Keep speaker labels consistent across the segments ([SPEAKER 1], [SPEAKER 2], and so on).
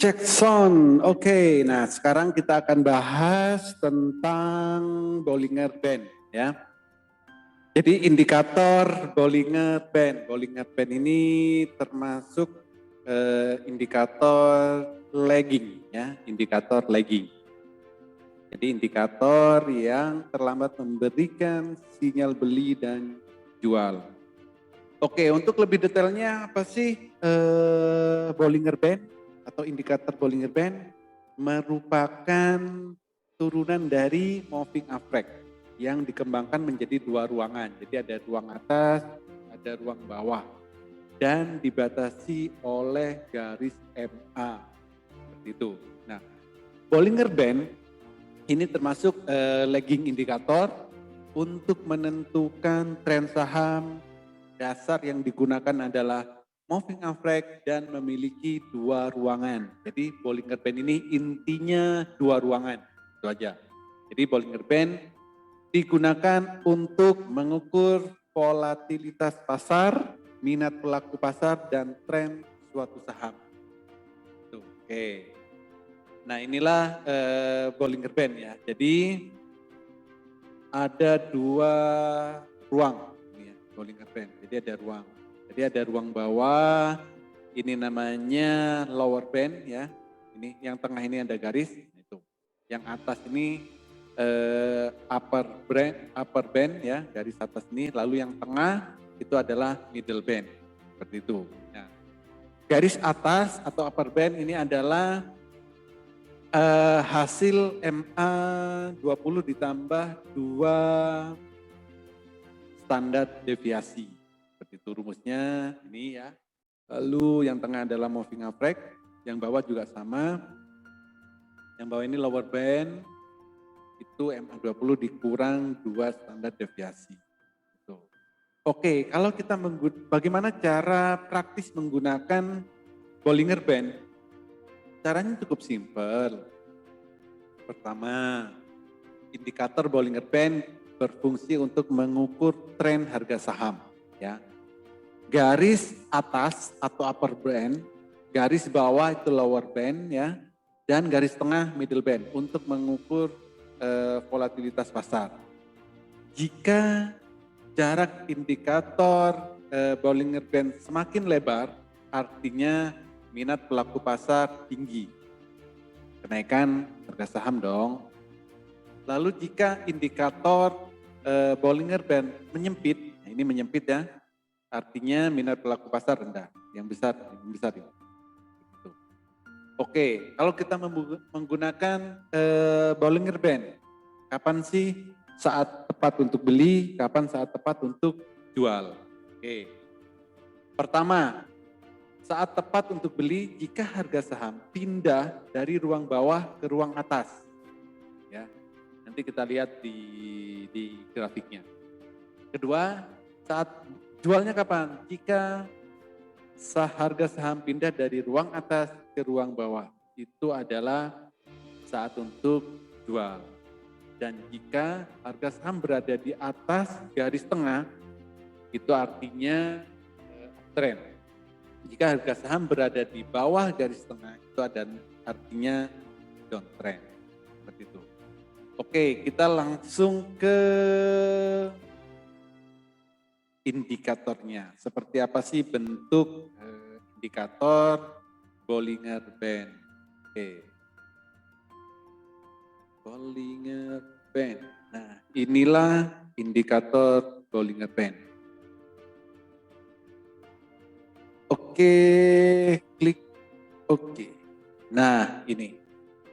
[SPEAKER 1] Cek sound. Oke, nah sekarang kita akan bahas tentang Bollinger Band ya. Jadi indikator Bollinger Band. Bollinger Band ini termasuk indikator lagging ya, indikator lagging. Jadi indikator yang terlambat memberikan sinyal beli dan jual. Oke, untuk lebih detailnya apa sih Bollinger Band? Atau indikator Bollinger Band merupakan turunan dari moving average yang dikembangkan menjadi dua ruangan. Jadi ada ruang atas, ada ruang bawah dan dibatasi oleh garis MA seperti itu. Nah, Bollinger Band ini termasuk lagging indikator untuk menentukan tren saham. Dasar yang digunakan adalah moving average dan memiliki dua ruangan. Jadi Bollinger Band ini intinya dua ruangan, itu aja. Jadi Bollinger Band digunakan untuk mengukur volatilitas pasar, minat pelaku pasar, dan tren suatu saham. Tuh, oke. Nah inilah Bollinger Band ya. Jadi ada dua ruang ini ya, Bollinger Band. Jadi ada ruang bawah, ini namanya lower band ya. Ini yang tengah ini ada garis itu. Yang atas ini upper band ya, garis atas ini. Lalu yang tengah itu adalah middle band. Seperti itu. Nah, garis atas atau upper band ini adalah hasil MA 20 ditambah 2 standar deviasi. Seperti itu rumusnya ini ya. Lalu yang tengah adalah moving average, yang bawah juga sama. Yang bawah ini lower band, itu MA 20 dikurang 2 standar deviasi. Gitu. Oke, kalau kita bagaimana cara praktis menggunakan Bollinger Band? Caranya cukup simpel. Pertama, indikator Bollinger Band berfungsi untuk mengukur tren harga saham. Ya, garis atas atau upper band, garis bawah itu lower band ya, dan garis tengah middle band untuk mengukur volatilitas pasar. Jika jarak indikator Bollinger Band semakin lebar, artinya minat pelaku pasar tinggi, kenaikan harga saham dong. Lalu jika indikator Bollinger Band menyempit, nah ini menyempit ya, artinya minat pelaku pasar rendah, yang besar itu. Oke, kalau kita menggunakan Bollinger Band, kapan sih saat tepat untuk beli, kapan saat tepat untuk jual? Oke, pertama, saat tepat untuk beli jika harga saham pindah dari ruang bawah ke ruang atas. Ya, nanti kita lihat di grafiknya. Kedua, saat jualnya kapan? Jika harga saham pindah dari ruang atas ke ruang bawah, itu adalah saat untuk jual. Dan jika harga saham berada di atas garis tengah, itu artinya uptrend. Jika harga saham berada di bawah garis tengah, itu artinya downtrend. Seperti itu. Oke, kita langsung ke indikatornya. Seperti apa sih bentuk indikator Bollinger Band? Oke. Bollinger Band. Nah, inilah indikator Bollinger Band. Oke, klik oke. Nah, ini.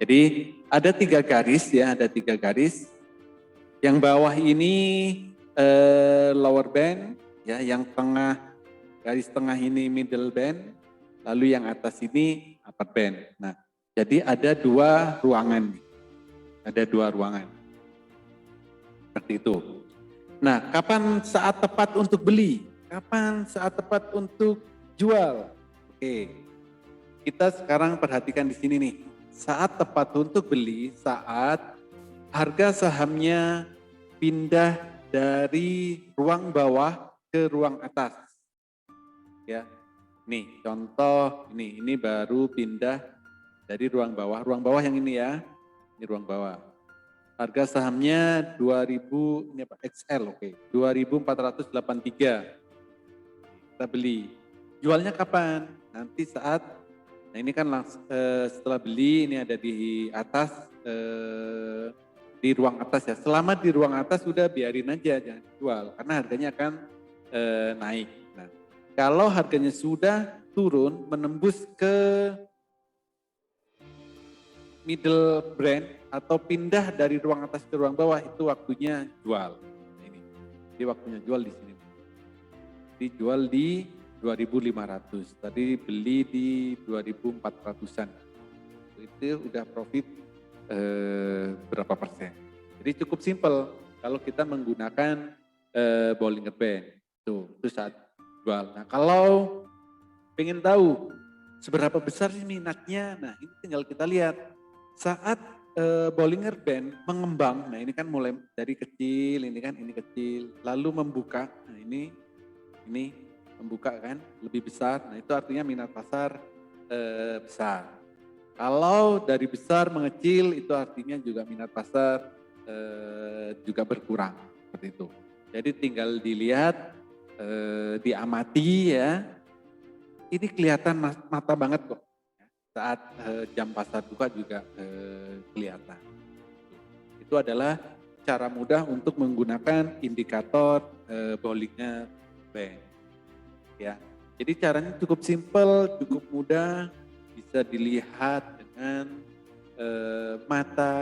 [SPEAKER 1] Jadi ada 3 garis ya, ada 3 garis. Yang bawah ini lower band, ya, yang tengah garis tengah ini middle band, lalu yang atas ini upper band. Nah, jadi ada 2 ruangan, ada 2 ruangan. Seperti itu. Nah, kapan saat tepat untuk beli? Kapan saat tepat untuk jual? Oke, kita sekarang perhatikan di sini nih. Saat tepat untuk beli saat harga sahamnya pindah dari ruang bawah ke ruang atas. Ya, nih contoh ini baru pindah dari ruang bawah. Ruang bawah yang ini ya, ini ruang bawah. Harga sahamnya 2000, ini apa? XL, oke. 2483. Kita beli. Jualnya kapan? Nanti saat, nah ini kan setelah beli, ini ada di atas, di ruang atas ya. Selama di ruang atas sudah biarin aja, jangan jual. Karena harganya akan naik. Nah, kalau harganya sudah turun, menembus ke middle brand atau pindah dari ruang atas ke ruang bawah, itu waktunya jual. Nah, ini, jadi waktunya jual di sini. Dijual di 2.500. Tadi beli di 2.400-an. Itu udah profit berapa persen. Jadi cukup simpel kalau kita menggunakan Bollinger Band. Itu saat jual. Nah, kalau pengen tahu seberapa besar sih minatnya, nah ini tinggal kita lihat saat Bollinger Band mengembang. Nah ini kan mulai dari kecil, ini kecil, lalu membuka. Nah ini membuka kan lebih besar. Nah itu artinya minat pasar besar. Kalau dari besar mengecil itu artinya juga minat pasar juga berkurang seperti itu. Jadi tinggal dilihat, diamati ya. Ini kelihatan mata banget kok. Saat jam pasar buka juga kelihatan. Itu adalah cara mudah untuk menggunakan indikator Bollinger Band. Ya, jadi caranya cukup simpel, cukup mudah, bisa dilihat dengan mata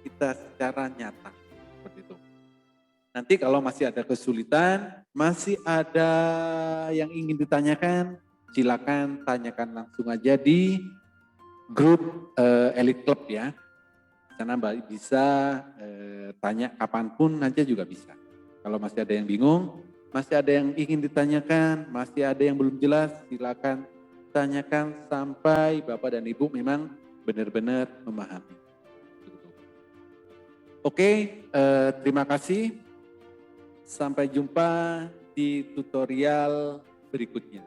[SPEAKER 1] kita secara nyata seperti itu. Nanti kalau masih ada kesulitan, masih ada yang ingin ditanyakan, silakan tanyakan langsung aja di grup Elite Club ya. Di sana Mbak bisa tanya kapanpun aja juga bisa. Kalau masih ada yang bingung, masih ada yang ingin ditanyakan, masih ada yang belum jelas, silakan tanyakan sampai Bapak dan Ibu memang benar-benar memahami. Oke, terima kasih. Sampai jumpa di tutorial berikutnya.